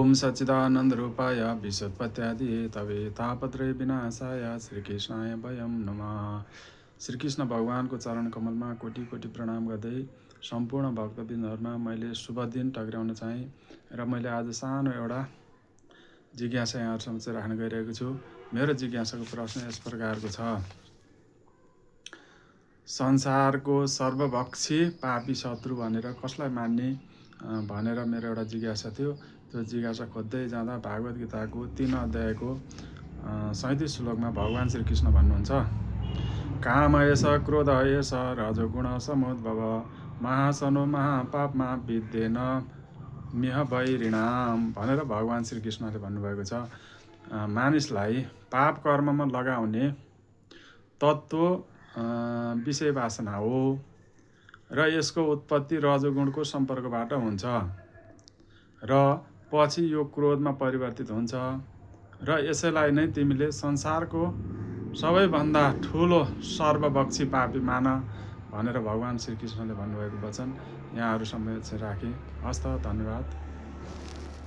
ओम सच्चिदानंद रूपाय विश्वोत्पत्त्यादि तवे तापत्रय विनाशाय श्रीकृष्णाय वयम नमः। श्रीकृष्ण भगवानको चरण कमलमा कोटि कोटि प्रणाम गर्दै सम्पूर्ण भक्तबिन्दहरूमा मैले शुभ दिन टक्राउन चाहे र मैले आज सानो एउटा जिज्ञासा यहाँहरुसमक्ष राख्न गइरहेको छु। मेरो जिज्ञासाको प्रश्न यस प्रकारको छ। संसारको सर्वभक्षी पापी शत्रु भनेर कसलाई मान्ने भनेर मेरो एउटा जिज्ञासा थियो। त्यो जिज्ञासा खोज्दै जाँदा भागवत गीताको 3 अध्यायको 37 श्लोकमा भगवान श्रीकृष्ण भन्नुहुन्छ, काम एष क्रोध एष रजोगुण समुद्भव महासनो महापापमा विद्येन मिह वैरिणाम भनेर भगवान श्रीकृष्णले भन्नुभएको छ। मानिसलाई पाप कर्ममा लगाउने तत्त्व विषय वासना हो र यसको उत्पत्ति रजोगुणको सम्पर्कबाट हुन्छ र पछि यो क्रोधमा परिवर्तित हुन्छ र यसैलाई नै तिमीले संसारको सबैभन्दा ठुलो सर्वभक्षी पापी मान भनेर भगवान श्रीकृष्णले भन्नुभएको वचन यहाँहरुसम्म राखेँ। हस्त, धन्यवाद।